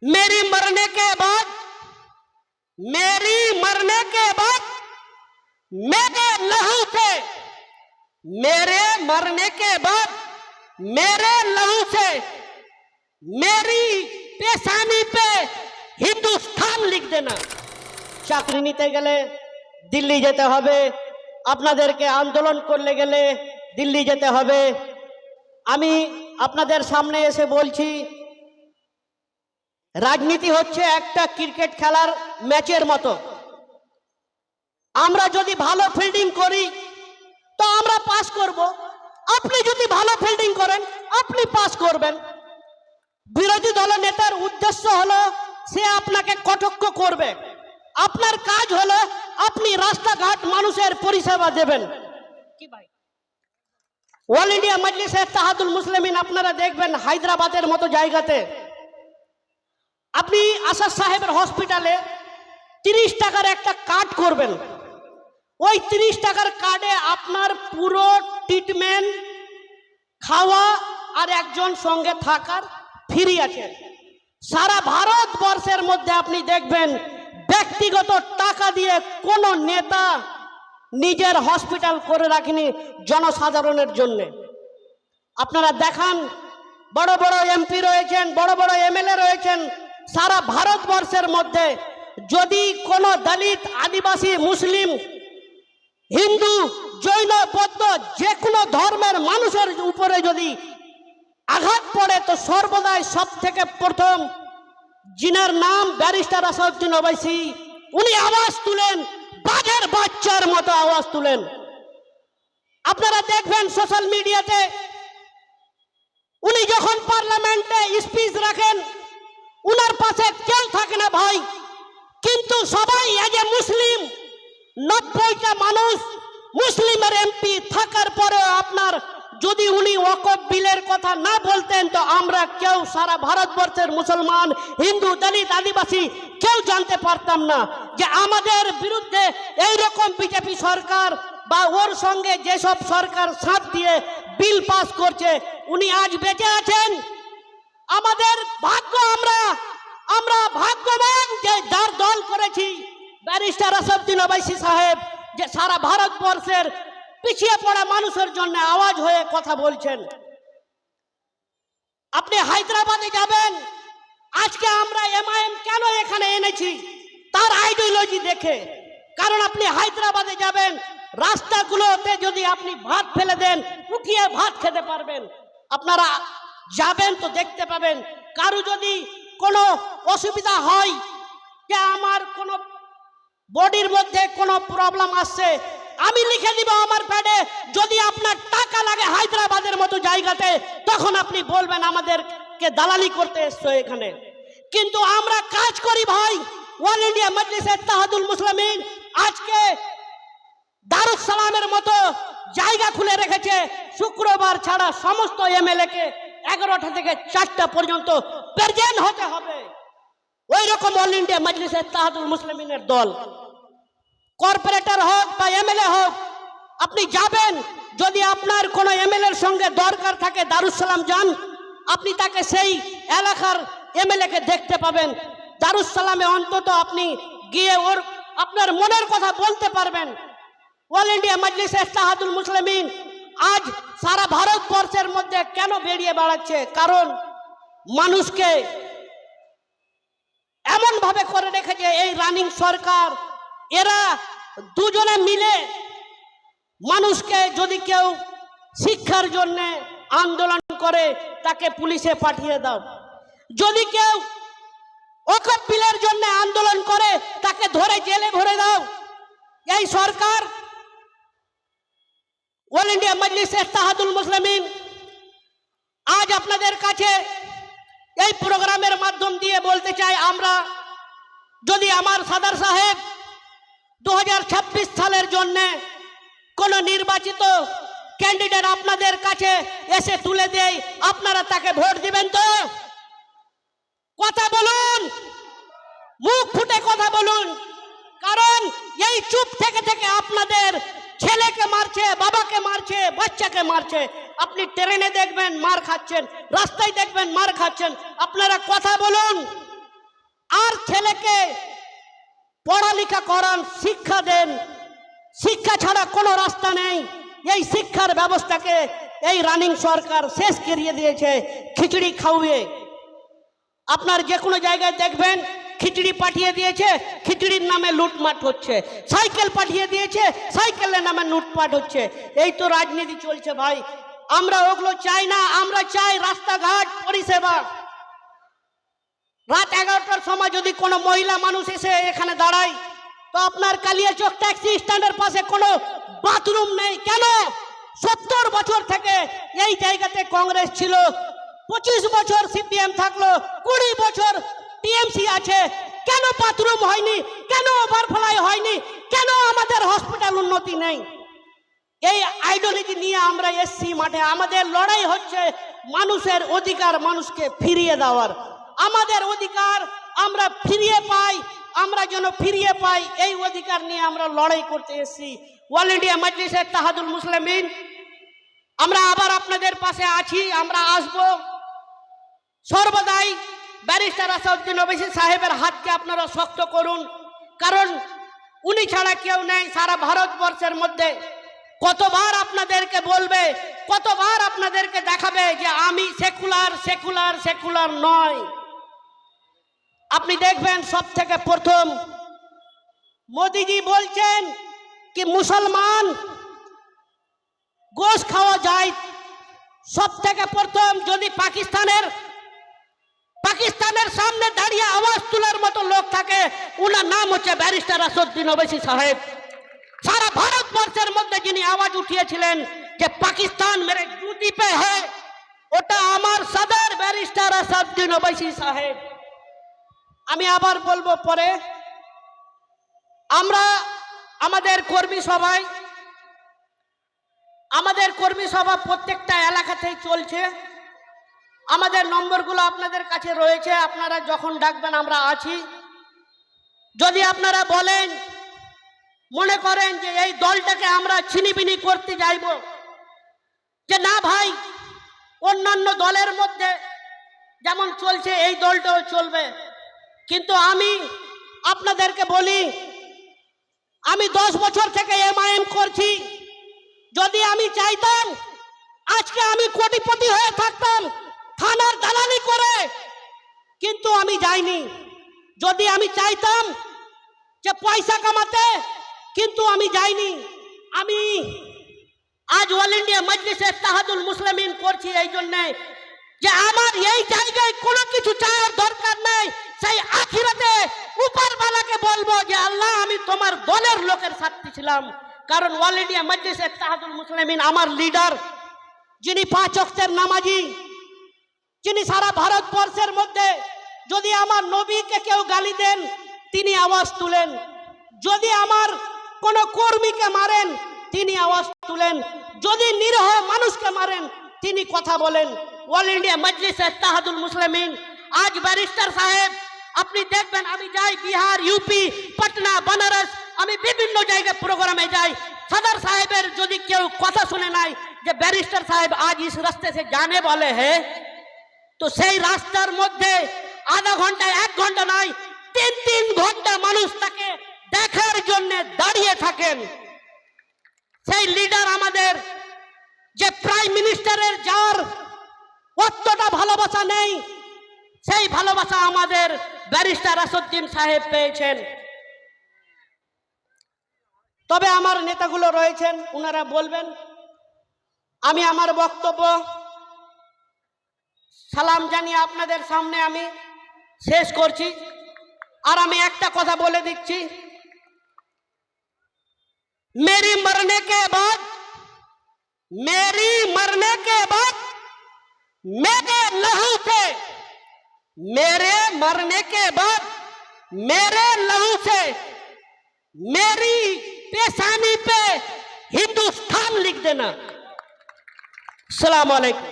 मेरी मरने के बाद मेरे लहू से मेरे मरने के बाद मेरे लहू से मेरी पेशानी पे हिंदुस्तान लिख देना। চাকরি নিতে গেলে দিল্লি যেতে হবে, আপনাদেরকে আন্দোলন করলে গেলে দিল্লি যেতে হবে। আমি আপনাদের সামনে এসে বলছি, রাজনীতি হচ্ছে একটা ক্রিকেট খেলার ম্যাচের মতো। আমরা যদি ভালো ফিল্ডিং করি তো আমরা পাস করব, আপনি যদি ভালো ফিল্ডিং করেন আপনি পাস করবেন। বিরোধী দলের নেতার উদ্দেশ্য হলো সে আপনাকে কটাক্ষ করবে, আপনার কাজ হলো আপনি রাস্তাঘাট মানুষের পরিষেবা দেবেন। কি ভাই, অল ইন্ডিয়া মজলিসে ইত্তেহাদুল মুসলিমিন আপনারা দেখবেন হায়দ্রাবাদের মতো জায়গাতে আপনি আসাদ সাহেবের হসপিটালে 30 টাকার একটা কার্ড করবেন, ওই 30 টাকার কার্ডে আপনার পুরো ট্রিটমেন্ট, খাওয়া আর একজন সঙ্গে থাকার ফ্রি আছে। সারা ভারতবর্ষের মধ্যে আপনি দেখবেন ব্যক্তিগত টাকা দিয়ে কোনো নেতা নিজের হসপিটাল করে রাখেনি জনসাধারণের জন্য। আপনারা দেখান, বড় বড় এমপি রয়েছেন, বড় বড় এমএলএ রয়েছেন সারা ভারতবর্ষের মধ্যে। যদি কোনো দলিত, আদিবাসী, মুসলিম, হিন্দু, জৈন, বৌদ্ধ যে কোনো ধর্মের মানুষের উপরে যদি আঘাত পড়ে তো সর্বদাই সব থেকে প্রথম যিনার নাম ব্যারিস্টার আসাদউদ্দিন ওবাইসি, উনি আওয়াজ তুলেন, বাঘের বাচ্চার মতো আওয়াজ তুলেন। আপনারা দেখবেন সোশ্যাল মিডিয়াতে উনি যখন পার্লামেন্টে স্পিচ রাখেন উনার পাশে কেউ থাকে না ভাই, কিন্তু সবাই এজ এ মুসলিম 90টা মানুষ মুসলিমের এমপি থাকার পরে আপনার যদি উনি ওয়াকফ বিলের কথা না বলতেন তো আমরা কেউ সারা ভারতবর্ষের মুসলমান, হিন্দু, দলিত, আদিবাসী কেউ জানতে পারতাম না যে আমাদের বিরুদ্ধে এইরকম বিজেপি সরকার বা ওর সঙ্গে যেসব সরকার সাথ দিয়ে বিল পাস করছে উনি আজ বেঁচে আছেন। আমাদের ভাগ্য, আমরা ভাগ্যবান যে যার দল করেছি ব্যারিস্টার আসাদউদ্দিন ওবাইসি সাহেব, যে সারা ভারতবর্ষের পিছিয়ে পড়া মানুষের জন্য আওয়াজ হয়ে কথা বলছেন। আপনি হায়দ্রাবাদে যাবেন, আজকে আমরা এমআইএম কেন এখানে এনেছি তার আইডিওলজি দেখে। কারণ আপনি হায়দ্রাবাদে যাবেন, রাস্তাগুলোতে যদি আপনি ভাত ফেলে দেন উঠিয়ে ভাত খেতে পারবেন। আপনারা যাবেন তো দেখতে পাবেন, কারো যদি কোনো অসুবিধা হয় যে আমার কোনো বডির মধ্যে কোনো প্রবলেম আসছে, আমি লিখে দিব আমার প্যাডে। যদি আপনার টাকা লাগে হায়দ্রাবাদের মতো জায়গাতে তখন আপনি বলবেন আমাদেরকে দালালি করতে এসছো এখানে। কিন্তু আমরা কাজ করি ভাই। অল ইন্ডিয়া মজলিসে ইত্তেহাদুল মুসলিমিন আজকে দারুস সালামের মতো জায়গা খুলে রেখেছে, শুক্রবার ছাড়া সমস্ত এমএলএ কে 11টা থেকে 4টা পর্যন্ত প্রেজেন্ট হতে হবে। ওই রকম অল ইন্ডিয়া মজলিসে ইত্তেহাদুল মুসলিমিনের দল, কর্পোরেটর হোক বা এমএলএ হোক, আপনি যাবেন। যদি আপনার কোনো এমএলএর সঙ্গে দরকার থাকে দারুস সালাম যান, আপনি তাকে সেই এলাকার এমএলএ কে দেখতে পাবেন। দারুস সালামে অন্তত আপনি গিয়ে ওর আপনার মনের কথা বলতে পারবেন। অল ইন্ডিয়া মজলিসে ইত্তেহাদুল মুসলিমিন আজ সারা ভারতবর্ষের মধ্যে কেন বেরিয়ে বেড়াচ্ছে? কারণ মানুষকে এমন ভাবে করে রেখেছে এই রানিং সরকার, এরা দুজনে মিলে মানুষকে যদি কেউ শিক্ষার জন্য আন্দোলন করে তাকে পুলিশে পাঠিয়ে দাও, যদি কেউ ওয়াকফ বিলের জন্য আন্দোলন করে তাকে ধরে জেলে ভরে দাও। এই সরকার অল ইন্ডিয়া মজলিসে ইত্তেহাদুল মুসলিমিন আজ আপনাদের কাছে এই প্রোগ্রামের মাধ্যম দিয়ে বলতে চাই, আমরা যদি আমার সাদার সাহেব 2026 সালের জন্য কোন নির্বাচিত ক্যান্ডিডেট আপনাদের কাছে এসে তুলে দেয়, আপনারা তাকে ভোট দিবেন তো? কথা বলুন, মুখ ফুটে কথা বলুন। কারণ এই চুপ থেকে থেকে আপনাদের ছেলেকে মারছে, বাবাকে মারছে, বাচ্চাকে মারছে। আপনি ট্রেনে দেখবেন মার খাচ্ছেন, রাস্তায় দেখবেন মার খাচ্ছেন। আপনারা কথা বলুন, পড়ালেখা করান, শিক্ষা দেন। শিক্ষা ছাড়া কোনো রাস্তা নেই। এই শিক্ষার ব্যবস্থাকে এই রানিং সরকার শেষ করিয়ে দিয়েছে খিচুড়ি খাওয়িয়ে। আপনার যে কোনো জায়গায় দেখবেন খিচুড়ি পাঠিয়ে দিয়েছে, খিচুড়ির নামে লুটমাট হচ্ছে। সাইকেল পাঠিয়ে দিয়েছে, সাইকেলের নামে লুটপাট হচ্ছে। এই তো রাজনীতি চলছে ভাই। আমরা ওগুলো চাই না। আমরা চাই রাস্তাঘাট পরিষেবা। রাত 11টার সময় যদি কোনো মহিলা মানুষ এসে এখানে দাঁড়ায়, তো আপনার কালিয়াচক ট্যাক্সি স্ট্যান্ডের পাশে কোনো বাথরুম নেই। কেন? 70 বছর থেকে এই জায়গাতে কংগ্রেস ছিল, 25 বছর সিপিএম থাকলো, 20 বছর টিএমসি আছে। কেন বাথরুম হয়নি? কেন ওভারফ্লাই হয়নি? কেন আমাদের হসপিটাল উন্নতি নেই? এই আইডিওলজি নিয়ে আমরা এসছি মাঠে। আমাদের লড়াই হচ্ছে মানুষের অধিকার মানুষকে ফিরিয়ে দেওয়ার। আমাদের অধিকার আমরা ফিরিয়ে পাই, আমরা যেন ফিরিয়ে পাই, এই অধিকার নিয়ে আমরা লড়াই করতে এসেছি। অল ইন্ডিয়া মজলিসে ইত্তেহাদুল মুসলিমিন আমরা আবার আপনাদের পাশে আছি, আমরা আসব সর্বদাই। ব্যারিস্টার আসাদউদ্দিন ওবৈসি সাহেবের হাতকে আপনারা শক্ত করুন, কারণ উনি ছাড়া কেউ নেই সারা ভারতবর্ষের মধ্যে। কতবার আপনাদেরকে বলবে, কতবার আপনাদেরকে দেখাবে যে আমি সেকুলার সেকুলার সেকুলার নয়। আপনি দেখবেন সব থেকে প্রথম মোদিজি বলছেন কি মুসলমান গোশ খাওয়া যায়। সব থেকে প্রথম যদি পাকিস্তানের সামনে দাঁড়িয়ে আওয়াজ তোলার মতো লোক থাকে, ওনার নাম হচ্ছে ব্যারিস্টার আসাদউদ্দিন ওবৈসি সাহেব। সারা ভারতবর্ষের মধ্যে যিনি আওয়াজ উঠিয়েছিলেন যে পাকিস্তান মেরে জুতি পে হ্যায়, ওটা আমার সদর ব্যারিস্টার আসাদউদ্দিন ওবৈসি সাহেব। আমি আবার বলবো পরে। আমরা আমাদের কর্মী সভা প্রত্যেকটা এলাকাতেই চলছে। আমাদের নম্বরগুলো আপনাদের কাছে রয়েছে, আপনারা যখন ডাকবেন আমরা আছি। যদি আপনারা বলেন, মনে করেন যে এই দলটাকে আমরা ছিনিবিনি করতে যাইব, যে না ভাই অন্যান্য দলের মধ্যে যেমন চলছে এই দলটাও চলবে, কিন্তু আমি আপনাদেরকে বলি, আমি 10 বছর থেকে এমআইএম করছি। যদি আমি চাইতাম আজকে আমি কোটিপতি হয়ে থাকতাম থানার দালালি করে, কিন্তু আমি যাইনি। যদি আমি চাইতাম যে পয়সা কামাতে, কিন্তু আমি যাইনি। আমি আজ অল ইন্ডিয়া মজলিসে ইত্তেহাদুল মুসলিমিন করছি এই জন্যে যে আমার এই জায়গায় কোনো কিছু চাওয়ার দরকার নেই। সেই আখিরাতে উপরওয়ালাকে বলবো যে আল্লাহ আমি তোমার দলের লোকের সাথে ছিলাম। কারণ অল ইন্ডিয়া মজলিসে ইত্তেহাদুল মুসলিমিন আমার লিডার, যিনি 5 ওয়াক্তের নামাজি, যিনি সারা ভারতবর্ষের মধ্যে যদি আমার নবীকে কেউ গালি দেন তিনি আওয়াজ তুলেন, যদি আমার কোনো কর্মীকে মারেন তিনি আওয়াজ তুলেন, যদি নিরীহ মানুষকে মারেন তিনি কথা বলেন। অল ইন্ডিয়া মজলিসে ইত্তেহাদুল মুসলিমিন আজ ব্যারিস্টার সাহেব আপনি দেখবেন, আমি যাই বিহার, ইউপি, পাটনা, बनारस, আমি বিভিন্ন জায়গায় প্রোগ্রামে যাই। সদর সাহেবের যদি কেউ কথা শুনে নাই যে ব্যারিস্টার সাহেব আজ ইস রাস্তে সে जाने वाले हैं, তো সেই রাস্তার মধ্যে আধা ঘন্টা 1 ঘন্টা নয় 3 ঘন্টা মানুষ তাকে দেখার জন্য দাঁড়িয়ে থাকেন। সেই লিডার আমাদের যে প্রাইম মিনিস্টারের যার অতটা ভালোবাসা নেই, সেই ভালোবাসা আমাদের ব্যারিস্টার আসাদউদ্দিন সাহেব পেয়েছেন। তবে আমার নেতাগুলো রয়েছেন, ওনারা বলবেন। আমি আমার বক্তব্য সালাম জানিয়ে আপনাদের সামনে আমি শেষ করছি। আর আমি একটা কথা বলে দিচ্ছি, मेरी मरने के बाद मेरे मरने के बाद मेरे लहू से मेरी पेशानी पे हिंदुस्तान लिख देना। अस्सलाम वालेकुम।